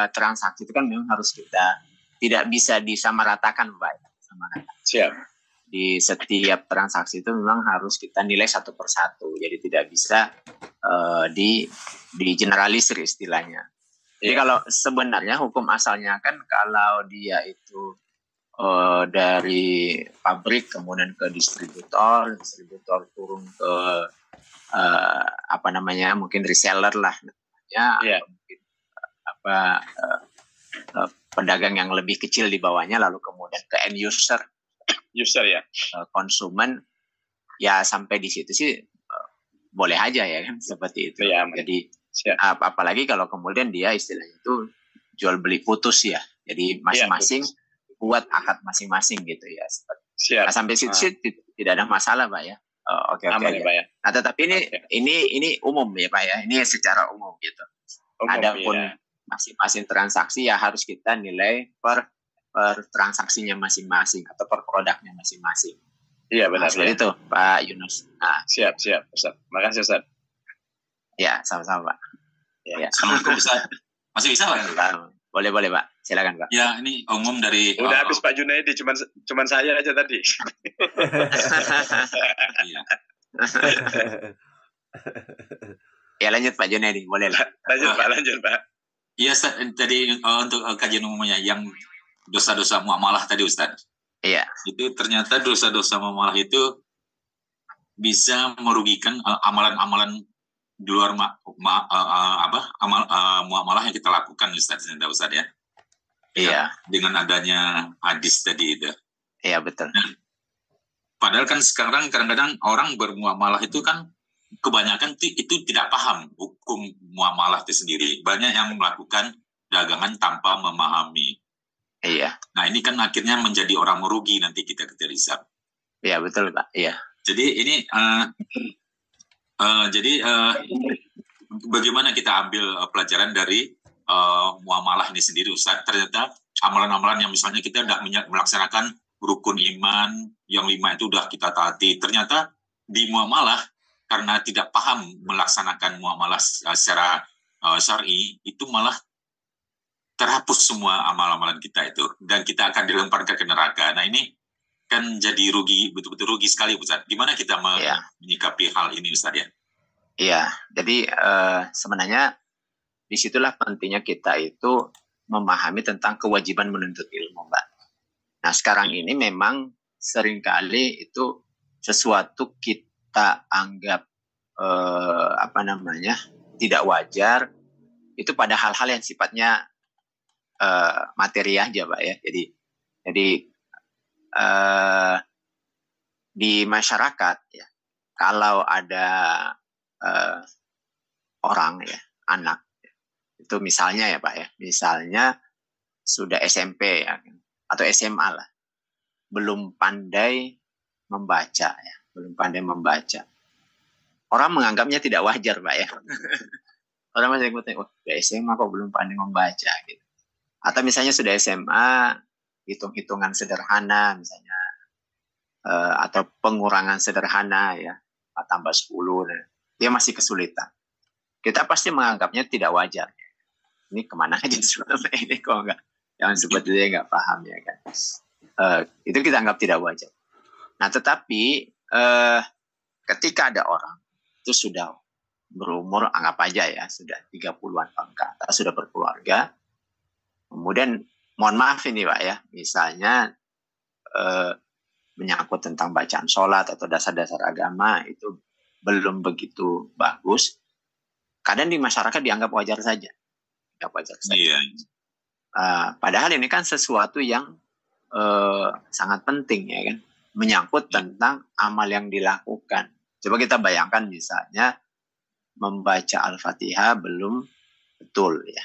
transaksi itu kan memang harus kita tidak bisa disamaratakan, Pak. Siap. Di setiap transaksi itu memang harus kita nilai satu persatu, jadi tidak bisa di generalisir istilahnya. Jadi kalau sebenarnya hukum asalnya kan kalau dia itu dari pabrik kemudian ke distributor turun ke mungkin reseller lah namanya, atau mungkin pedagang yang lebih kecil di bawahnya, lalu kemudian ke end user ya, konsumen, ya sampai di situ sih boleh aja ya kan, seperti itu. Ya, jadi apalagi kalau kemudian dia istilahnya itu jual beli putus ya, jadi masing-masing buat akad masing-masing gitu ya. Nah, sampai situ sih tidak ada masalah, Pak ya. Oke. Ya, Pak ya. Nah, tetapi ini umum ya, Pak ya. Ini secara umum gitu. Adapun masing-masing transaksi ya harus kita nilai per transaksinya masing-masing atau per produknya masing-masing. Iya, benar. Seperti itu, Pak Yunus. Nah, siap, Ustaz. Makasih, Ustaz. Ya, sama-sama, Pak. Ya. Assalamualaikum, Ustaz. Masih bisa, Pak? Boleh, Pak. Silakan, Pak. Ya, ini umum dari... Udah habis Pak Junaidi, cuman saya aja tadi. Iya. Ya, lanjut Pak Junaidi, boleh lah. Lanjut, Pak. Iya, tadi untuk kajian umumnya yang dosa-dosa muamalah tadi, Ustaz. Iya. Itu ternyata dosa-dosa muamalah itu bisa merugikan amalan-amalan di luar muamalah yang kita lakukan, Ustaz ya. Iya. Dengan adanya hadis tadi itu. Iya, betul. Nah, padahal kan sekarang kadang-kadang orang bermuamalah itu kan kebanyakan itu tidak paham hukum muamalah itu sendiri. Banyak yang melakukan dagangan tanpa memahami. Iya. Nah, ini kan akhirnya menjadi orang merugi nanti kita hisab. Iya, betul, Pak. Iya. Jadi ini bagaimana kita ambil pelajaran dari muamalah ini sendiri, Ustaz? Ternyata amalan-amalan yang misalnya kita sudah melaksanakan rukun iman yang 5 itu sudah kita taati. Ternyata di muamalah karena tidak paham melaksanakan muamalah secara syar'i, itu malah terhapus semua amal-amalan kita itu, dan kita akan dilemparkan ke neraka. Nah, ini kan jadi rugi, betul-betul rugi sekali, Ustaz. Gimana kita menyikapi hal ini, Ustaz ya? Iya, jadi sebenarnya disitulah pentingnya kita itu memahami tentang kewajiban menuntut ilmu, Mbak. Nah, sekarang ini memang seringkali itu sesuatu kita anggap tidak wajar, itu pada hal-hal yang sifatnya materi aja Pak ya. Jadi di masyarakat ya, kalau ada orang ya, anak itu misalnya ya Pak ya, misalnya sudah SMP ya, atau SMA lah, belum pandai membaca ya, belum pandai membaca. Orang menganggapnya tidak wajar Pak ya. Orang masih ngikutin, oh udah SMA kok belum pandai membaca gitu. Atau misalnya sudah SMA, hitung-hitungan sederhana misalnya, atau pengurangan sederhana ya, 4 tambah 10, dia masih kesulitan. Kita pasti menganggapnya tidak wajar. Ini kemana aja sebenarnya, ini kok enggak, yang sebetulnya nggak paham ya kan. Itu kita anggap tidak wajar. Nah tetapi ketika ada orang itu sudah berumur, anggap aja ya, sudah 30-an tahun ke atas, sudah berkeluarga, kemudian mohon maaf ini Pak ya, misalnya menyangkut tentang bacaan sholat atau dasar-dasar agama itu belum begitu bagus, kadang di masyarakat dianggap wajar saja. Iya. Padahal ini kan sesuatu yang sangat penting ya kan, menyangkut tentang amal yang dilakukan. Coba kita bayangkan misalnya membaca Al-Fatihah belum betul ya,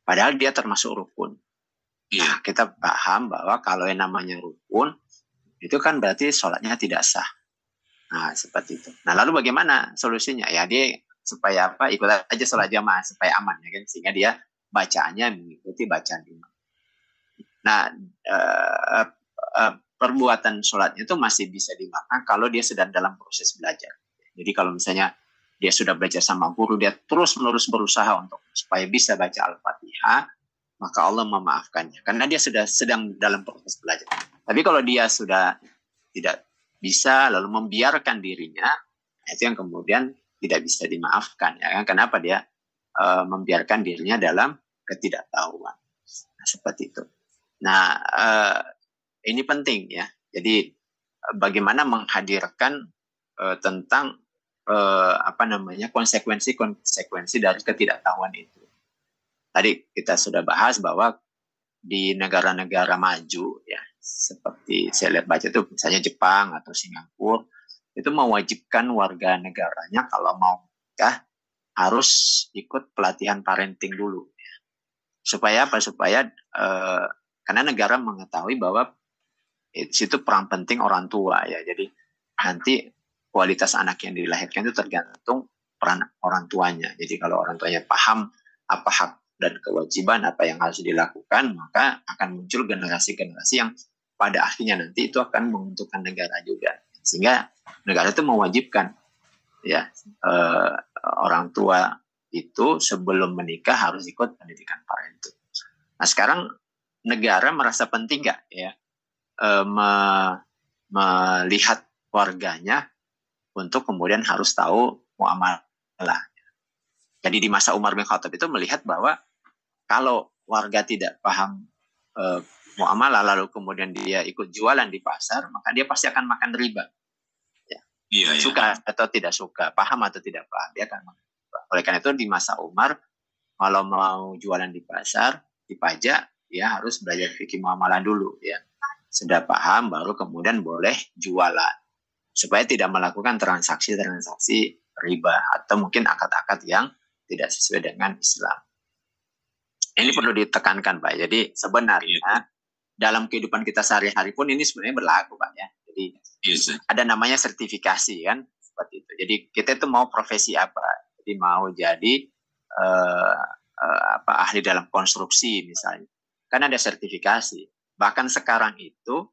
padahal dia termasuk rukun. Nah, kita paham bahwa kalau yang namanya rukun itu kan berarti sholatnya tidak sah. Nah, seperti itu. Nah, lalu bagaimana solusinya? Ya dia supaya apa? Ikut aja sholat jamaah supaya aman ya kan, sehingga dia bacaannya mengikuti bacaan imam. Nah, perbuatan sholatnya itu masih bisa dimakan kalau dia sedang dalam proses belajar. Jadi kalau misalnya dia sudah belajar sama guru, dia terus-menerus berusaha untuk supaya bisa baca Al-Fatihah, maka Allah memaafkannya karena dia sudah sedang dalam proses belajar. Tapi kalau dia sudah tidak bisa lalu membiarkan dirinya, itu yang kemudian tidak bisa dimaafkan ya kan. Kenapa dia membiarkan dirinya dalam ketidaktahuan. Nah, seperti itu. Nah, ini penting ya. Jadi bagaimana menghadirkan tentang konsekuensi dari ketidaktahuan itu. Tadi kita sudah bahas bahwa di negara-negara maju ya, seperti saya lihat baca itu misalnya Jepang atau Singapura, itu mewajibkan warga negaranya kalau mau nikah harus ikut pelatihan parenting dulu ya. Supaya apa? Supaya karena negara mengetahui bahwa itu peran penting orang tua ya. Jadi nanti kualitas anak yang dilahirkan itu tergantung peran orang tuanya. Jadi kalau orang tuanya paham apa hak dan kewajiban, apa yang harus dilakukan, maka akan muncul generasi-generasi yang pada akhirnya nanti itu akan menguntungkan negara juga. Sehingga negara itu mewajibkan ya orang tua itu sebelum menikah harus ikut pendidikan parenting. Nah sekarang negara merasa penting nggak ya melihat warganya untuk kemudian harus tahu muamalah. Jadi di masa Umar bin Khattab itu melihat bahwa kalau warga tidak paham muamalah lalu kemudian dia ikut jualan di pasar, maka dia pasti akan makan riba. Ya. Iya, suka atau tidak suka, paham atau tidak paham, dia akan makan riba. Oleh karena itu di masa Umar, kalau mau jualan di pasar, dipajak, dia harus belajar fikih muamalah dulu. Ya. Sudah paham, baru kemudian boleh jualan. Supaya tidak melakukan transaksi-transaksi riba atau mungkin akad-akad yang tidak sesuai dengan Islam. Ini perlu ditekankan Pak. Jadi sebenarnya dalam kehidupan kita sehari-hari pun ini sebenarnya berlaku Pak ya. Jadi ada namanya sertifikasi kan seperti itu. Jadi kita itu mau profesi apa? Jadi mau jadi ahli dalam konstruksi misalnya. Kan ada sertifikasi. Bahkan sekarang itu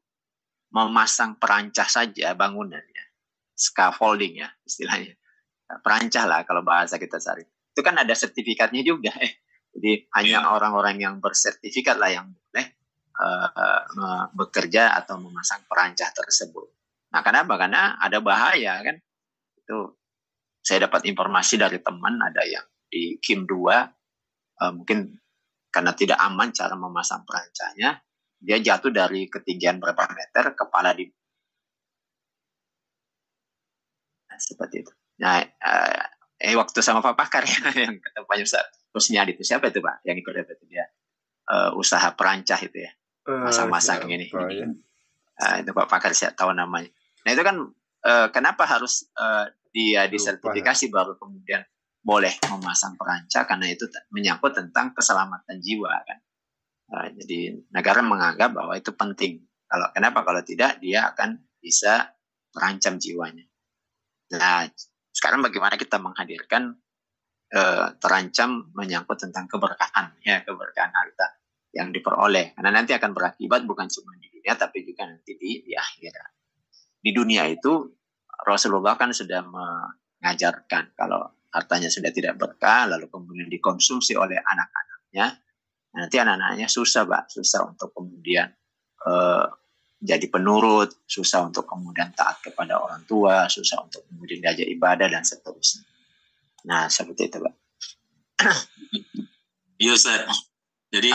memasang perancah saja bangunannya, scaffolding ya istilahnya. Perancah lah kalau bahasa kita sehari. Itu kan ada sertifikatnya juga. Jadi hanya orang-orang yang bersertifikat lah yang boleh bekerja atau memasang perancah tersebut. Nah, kenapa? Karena ada bahaya kan. Itu saya dapat informasi dari teman ada yang di Kim 2 mungkin karena tidak aman cara memasang perancahnya, dia jatuh dari ketinggian berapa meter, kepala di seperti itu. Nah, waktu sama Pak Pakar yang kata Pak Ustaz, terusnya itu siapa itu Pak yang ikut itu dia usaha perancah itu ya, masang-masang ini. siapa ya? Itu Pak Pakar saya tahu namanya. Nah itu kan kenapa harus dia disertifikasi baru kemudian boleh memasang perancah, karena itu menyangkut tentang keselamatan jiwa kan. Jadi negara menganggap bahwa itu penting. Kenapa? Kalau tidak dia akan bisa terancam jiwanya. Nah sekarang bagaimana kita menghadirkan terancam menyangkut tentang keberkahan harta yang diperoleh, karena nanti akan berakibat bukan cuma di dunia tapi juga nanti di akhirat. Di dunia itu Rasulullah kan sudah mengajarkan kalau hartanya sudah tidak berkah lalu kemudian dikonsumsi oleh anak-anaknya, nanti anak-anaknya susah untuk kemudian jadi penurut, susah untuk kemudian taat kepada orang tua, susah untuk kemudian diajak ibadah dan seterusnya. Nah, seperti itu, Pak. Iya, Ustaz. Jadi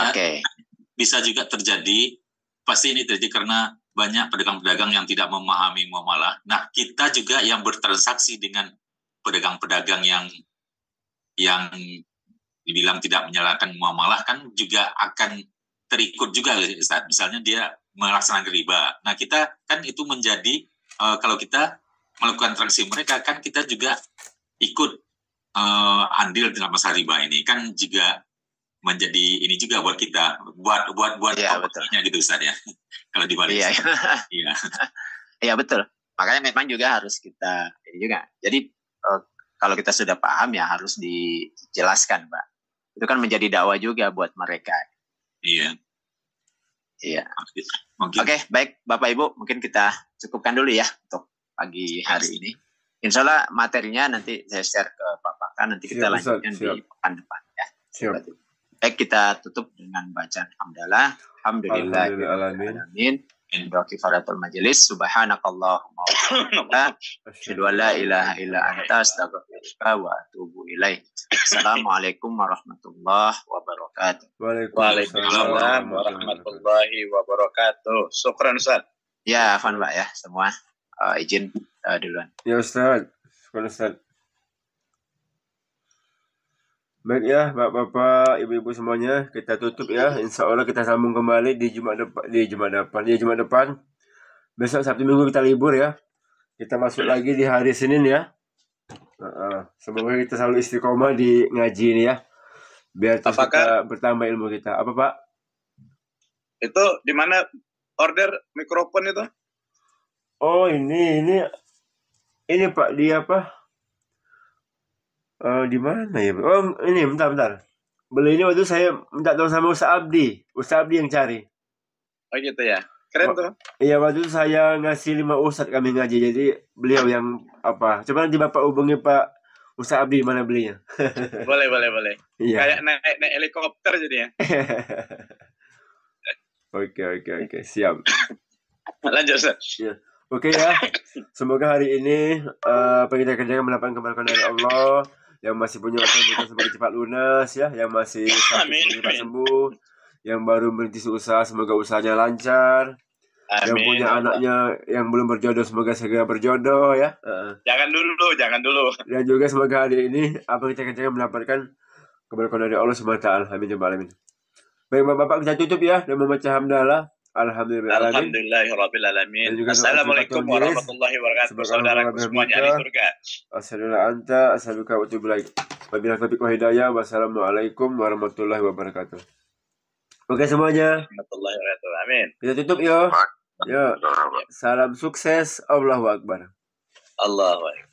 bisa juga terjadi, pasti ini terjadi karena banyak pedagang-pedagang yang tidak memahami muamalah. Nah, kita juga yang bertransaksi dengan pedagang-pedagang yang dibilang tidak menjalankan muamalah kan juga akan terikut juga, Ustaz. Misalnya dia melaksanakan riba. Nah, kita kan itu menjadi, kalau kita melakukan transaksi mereka, kan kita juga ikut andil dalam masalah riba ini, kan juga menjadi ini juga buat kita, buat kompetisinya gitu Ustaz ya. Kalau dibalik. Iya. Iya betul. Makanya memang juga harus kita ini juga. Jadi kalau kita sudah paham ya harus dijelaskan, Pak. Itu kan menjadi dakwah juga buat mereka. Iya. Oke, baik Bapak Ibu, mungkin kita cukupkan dulu ya untuk pagi hari ini. Insya Allah materinya nanti saya share ke Pak Pakar, nanti kita lanjutkan di pekan depan ya. Siap. Baik, kita tutup dengan bacaan hamdalah. Alhamdulillahirrahmanirrahim. Doa kifaratul majelis. Subhanakallahumma wa bihamdika, asyhadu an la ilaha illa anta, astaghfiruka wa atubu ilaik. Assalamualaikum warahmatullahi wabarakatuh. Waalaikumsalam warahmatullahi wabarakatuh. Syukran Ustaz. Ya, Afan Pak ya semua. Izin duluan. Ya Ustaz. Ustaz. Baik ya, Bapak-bapak, Ibu-ibu semuanya, kita tutup ya. Insya Allah kita sambung kembali di Jumat depan. Besok Sabtu Minggu kita libur ya. Kita masuk lagi di hari Senin ya. Semoga kita selalu istiqomah di ngaji ini ya. Biar terus kita bertambah ilmu kita. Apa Pak? Itu di mana order mikrofon itu? Oh ini Pak, di apa? Di mana ya? Oh ini bentar. Beli ini waktu saya minta tolong sama Ustaz Abdi yang cari. Oh gitu ya, keren tuh. Iya waktu itu saya ngasih 5 ustadz kami ngaji, jadi beliau yang apa? Coba nanti Bapak hubungi Pak Ustaz Abdi mana belinya. Boleh. Iya. Kayak naik helikopter jadinya. Oke, siap. Lanjut Ustaz. Ya. Oke ya. Semoga hari ini apa yang kita kerjakan mendapatkan keberkahan dari Allah. Yang masih punya utang semoga cepat lunas ya. Yang masih sakit cepat sembuh. Yang baru merintis usaha semoga usahanya lancar. Amin. Yang punya anaknya yang belum berjodoh semoga segera berjodoh ya. Jangan dulu. Dan juga semoga hari ini apa yang kita kerjakan mendapatkan keberkahan dari Allah SWT. Amin ya alamin. Baik Bapak kita tutup ya dan membaca hamdalah. Alhamdulillahirrahmanirrahim. Assalamualaikum warahmatullahi wabarakatuh. Saudaraku semuanya di surga. Assalamualaikum warahmatullahi wabarakatuh. Oke semuanya. Warahmatullahi wabarakatuh. Amin. Kita tutup yo. Salam sukses. Allahu Akbar. Allahu Akbar.